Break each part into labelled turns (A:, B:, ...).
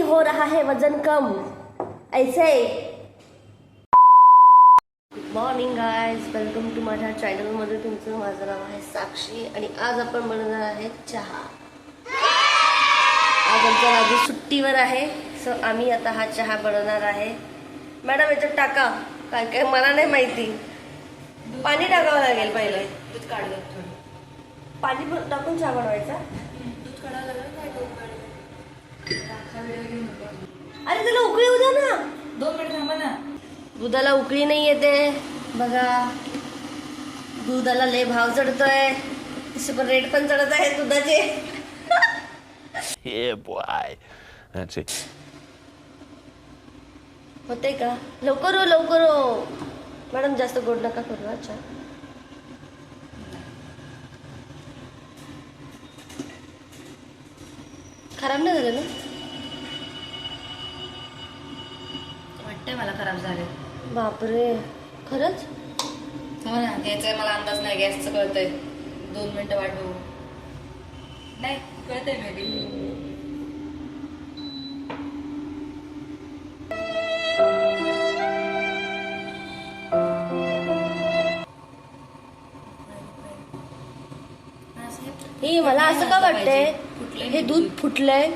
A: हो रहा है वजन कम ऐसे. Good morning guys, welcome to माझ्या चॅनलमध्ये तुमचं. माझं नाव आहे साक्षी आणि आज आपण बनवणार आहे चहा. आज आमचा राजू सुट्टीवर आहे, सो आम्ही आता हा चहा बनवणार आहे. मॅडम याच्यात टाका काय काय मला नाही माहिती. पाणी टाकावं लागेल पहिले.
B: दूध काढलं थोडं.
A: पाणी टाकून चहा बनवायचा.
B: दूध काढायला लागलं काय दूध काढलं.
A: अरे त्याला उकळी येऊ द्या ना.
B: 2 मिनिट थांबा ना.
A: दुधाला उकळी नाही येते बघा. दुधाला लय भाव चढतोय, तसे पण रेट पण चढत आहे दुधाचे.
C: Yeah, boy. That's it.
A: होते का? लवकर हो लवकर हो. मॅडम जास्त गोड नका करू. अच्छा खराब नाही झालं ना?
B: वाटतंय मला खराब झाले.
A: बापरे, खरंच?
B: हो ना, याचा मला अंदाज नाही. गॅसचं कळतंय. 2 मिनिटं वाट बघू. नाही कळतंय मे बी.
A: हे मला असं का वाटतंय हे दूध फुटलंय.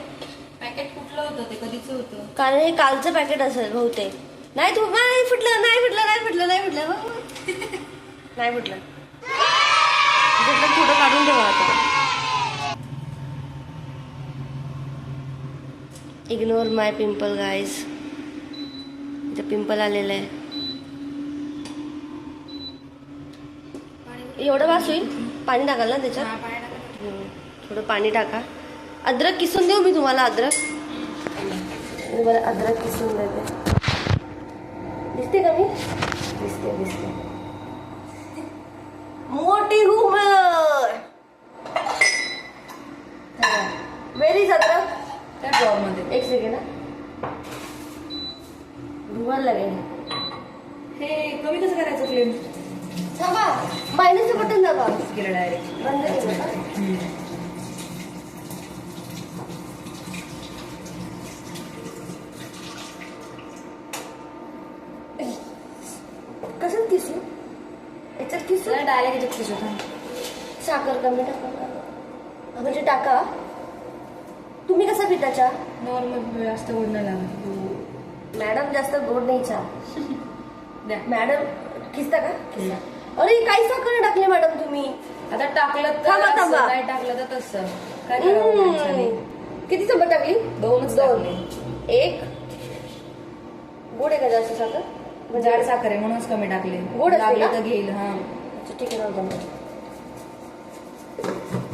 B: पॅकेट कुठलं होतं ते? कधीच होतं?
A: कारण हे कालचं पॅकेट असेल बहुतेक. नाही तू नाही फुटलं नाही फुटलं नाही फुटलं नाही फुटलं नाही फुटलं. थोडं काढून ठेवा आता. इग्नोर माय पिंपल गाईज. इथं पिंपल आलेलं आहे. एवढं वास होईल. पाणी टाकाल ना त्याच्यात? थोडं पाणी टाका. अद्रक किसून देऊ मी तुम्हाला? अद्रक बरं, अद्रक किसून देते. दिसते का मी? दिसते दिसते. मोठी हुमर. व्हेर इज अद्रक?
B: त्या ड्रॉमध्ये.
A: एक सेकंड. धुवायला लागेल.
B: हे कमी कसं करायचं फ्लेम?
A: थांबा, मायनसचं बटन दाबा.
B: गेलं डायरेक्ट.
A: बंद केलं का? कसं किसू? याच्यात किसू?
B: डायरेक्ट याच्यात किसू.
A: साखर कमी टाका. म्हणजे टाका. तुम्ही कसा पिता चहा?
B: नॉर्मल, जास्त गोड नाही लागत.
A: मॅडम जास्त गोड नाही चहा.
B: द्या.
A: मॅडम खिसता का? अरे काही साखर नाही टाकली मॅडम तुम्ही.
B: आता टाकलं तर
A: थांबा, थांबा.
B: असं, नाही टाकलं तर तसं. काय करावं माणसाने?
A: किती चमच टाकली?
B: 2च टाकले.
A: एक गोड आहे का जास्त साखर?
B: जाड साखर आहे म्हणूनच कमी टाकले.
A: गोड असते
B: लागले
A: का?
B: तर घेईल. हा
A: अच्छा ठीक आहे, राहू द्या.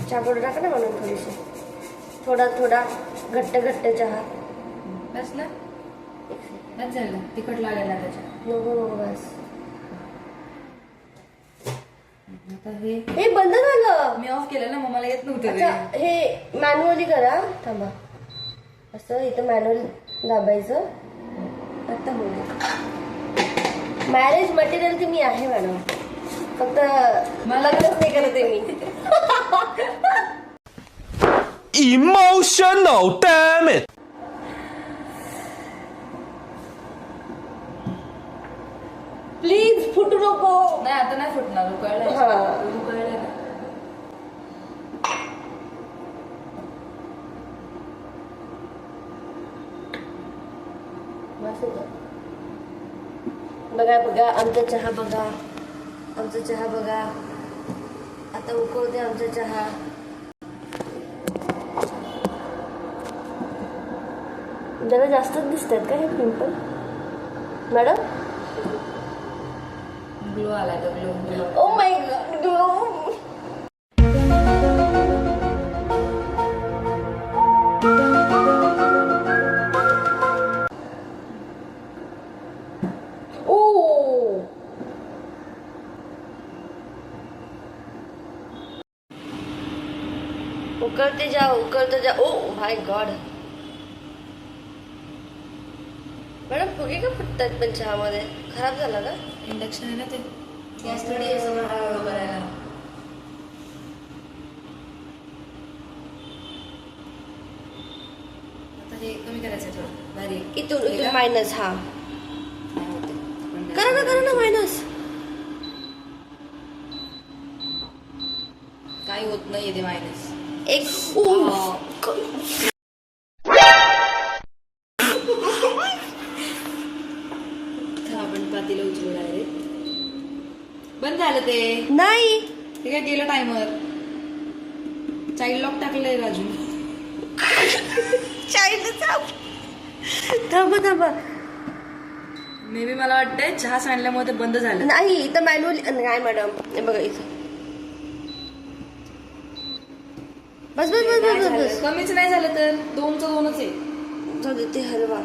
A: चहा गोड टाका ना म्हणून थोडीशी. थोडा थोडा घट्ट घट्ट चहा.
B: बस ना. बस झालं. तिखट लागेल ना त्याच्यात.
A: नको नको बस.
B: आता हे
A: हे बंद झालं.
B: मी ऑफ केलं ना, मग मला येत नव्हतं
A: अच्छा
B: ते.
A: हे मॅन्युअली करा. थांबा, असं इथं मॅन्युअल दाबायचं. आता होईल. मॅरेज मटेरियल ते मी आहे मॅडम, फक्त मला लग्नच नाही करत आहे मी.
C: Emotional, damn it.
A: प्लीज फुटू नको.
B: नाही आता नाही फुटणार. उकळलं.
A: हा.
B: उकळलं ना.
A: बघा बघा आमचा चहा बघा. आमचा चहा बघा. आता उकळते आमचा चहा. जरा जास्तच दिसतात का हे पिंपल मॅडम?
B: ग्लो आला तो. ग्लो.
A: Oh my God. उकळते जा. Oh my God. मॅडम फुगे का फुटतात पण चहामध्ये? खराब झाला का?
B: इंडक्शन आहे ना ते. गॅस थोडी आहे समोर हळूहळू करायला. आता हे कमी करायचं थोडं भारी
A: इथून मायनस. हा
B: नाही होते. पण
A: करा ना मायनस.
B: काही होत नाही ते मायनस.
A: एक
B: आपण पातीला उचलू डायरेक्ट. बंद झालं ते.
A: नाही
B: ते काय गेलं टायमर. चाइल्ड लॉक टाकलंय राजू.
A: थांबा.
B: मे बी मला वाटतंय चहा सांडल्यामुळे ते बंद झालं.
A: नाही इथं मॅन्युअली नाही मॅडम. हे बघा इथं. बस.
B: कमीच नाही झालं तर 2चं 2च आहे.
A: जाऊ दे ते हलवा.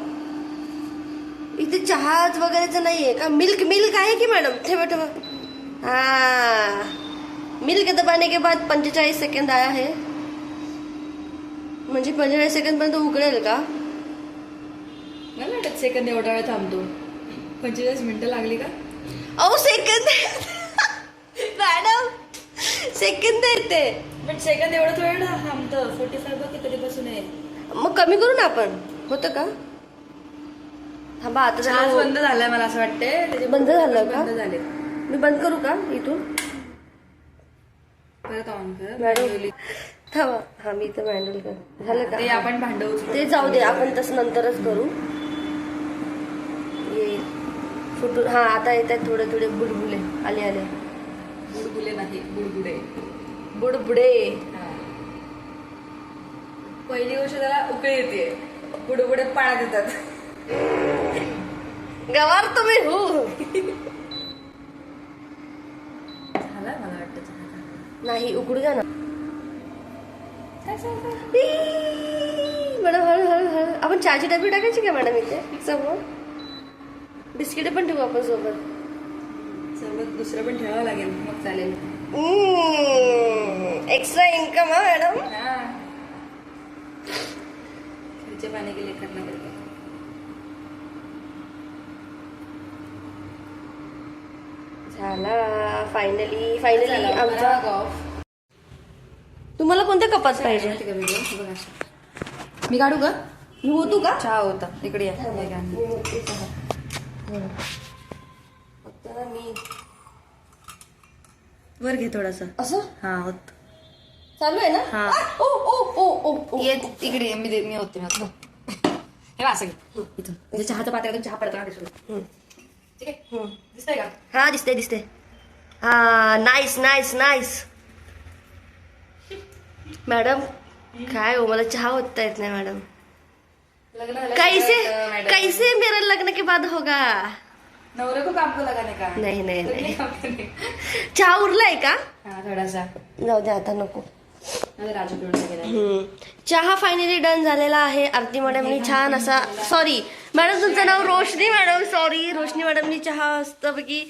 A: इथे चहाच वगैरेच नाहीये का? मिल्क आहे की मॅडम? ठेवा. हाँ मिल्क दबाने के बाद 45 सेकंड आया है. म्हणजे 45 सेकंड पर्यंत उकळेल का?
B: मला वाटत सेकंद एवढा वेळ थांबतो. 45 मिनिटं लागली का?
A: अहो सेकंद मॅडम सेकंद येते.
B: पण सेकंद एवढं वेळ थांबतं. 45 बघ कधीपासून आहे.
A: मग कमी करू ना आपण. होतं का? थांबा आता
B: चहाच
A: जरा
B: बंद झालाय मला असं वाटतंय.
A: बंद झालं का?
B: बंद झाले.
A: मी बंद करू का इथून?
B: परत ऑन कर.
A: मॅडम थांबा. हा मी इथं मॅन्युअल कर. झालं का?
B: ते आपण भांडवू.
A: ते जाऊ दे आपण तसं नंतरच करू. येईल फुटून. हा आता येत आहेत थोडे बुडबुले आले.
B: बुडबुले नाही बुडबुडे.
A: बुडबुडे.
B: पहिली गोष्ट त्याला उकळी येते. बुडबुडे पाण्यात येतात.
A: गवार तुम्ही हो.
B: झाला मला वाटतं चहा.
A: नाही उकडू द्या ना.
B: काय सांगता?
A: मॅडम हळू. आपण चहाची डबी टाकायची का मॅडम इथे समोर? बिस्किटे पण ठेवू आपण
B: सोबत दुसरं पण ठेवावं लागेल मग चालेल.
A: एक्स्ट्रा इन्कम हा मॅडम.
B: खर्चे पाणी के लिए करना पड़ेगा.
A: झाला फायनली आमचा. तुम्हाला कोणत्या कपात पाहिजे?
B: मी काढू का?
A: मी होतो का?
B: चहा होता इकडे या.
A: फक्त ना मी
B: वर घे थोडासा.
A: असं
B: हा होत.
A: चालू आहे ना?
B: हा.
A: ओ
B: ये इकडे ये. मी होते. हे असं घे इथून. म्हणजे चहाच्या पात्र्यातून चहा पडताना दिसतो. ठीक आहे. दिसतंय का?
A: हा दिसते. हा नाईस. मॅडम काय हो मला चहा होता येत नाही मॅडम.
B: लग्न झालं
A: कैसे मेरा लग्न के बाद होगा?
B: नवरे को काम को लगाने का.
A: नाही चहा उरलाय का?
B: हा थोडासा.
A: जाऊ दे आता नको.
B: राजू पिवळा गेला.
A: चहा फायनली डन झालेला आहे. आरती मॅडमनी छान असा. सॉरी मॅडम तुमचं नाव रोशनी मॅडम. सॉरी रोशनी मॅडमनी चहा मस्तपैकी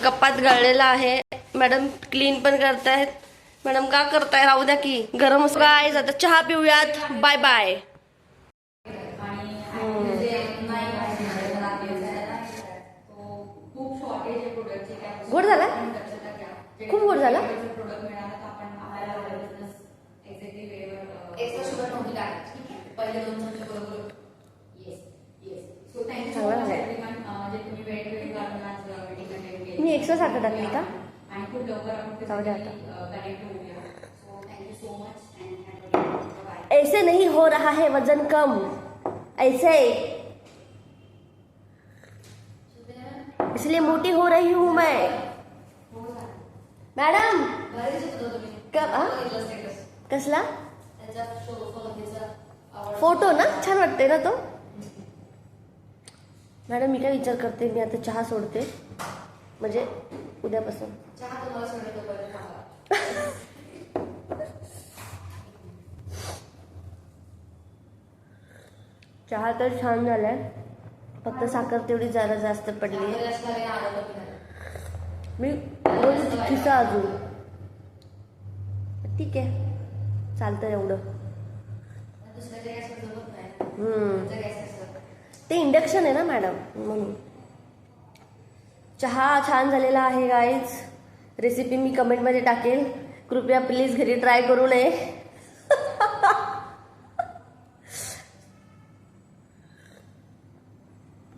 A: कपात गाळलेला आहे. मॅडम क्लीन पण करतायत. मॅडम का करताय? राहू द्या की गरम असं काय. आता चहा पिऊयात. बाय. गोड झाला? खूप गोड झाला? मी एक्स्ट्रा साखर टाकली का? जाऊ दे आता. ऐसे नहीं हो रहा है वजन कम. ऐसे इसलिए मोटी हो रही हूँ मैं मॅडम. कसला फोटो ना? छान वाटते ना तो. मॅडम मी काय विचार करते. मी आता चहा सोडते म्हणजे उद्यापासून. चहा तर छान झालाय. फक्त साखर तेवढी जरा जास्त पडली. मी खिसा अजून. ठीक आहे चालतं एवढं. ते इंडक्शन आहे ना मॅडम म्हणून. चहा छान झालेला आहे गाईज. रेसिपी मी कमेंटमध्ये टाकेल. कृपया प्लीज घरी ट्राय करू नये.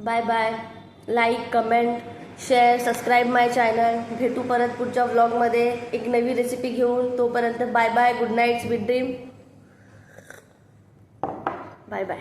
A: Bye bye. Like, comment, share, subscribe my channel. भेटू परत पुढच्या व्लॉगमध्ये एक नवी रेसिपी घेऊन. तोपर्यंत bye bye. Good night, sweet dream. Bye bye.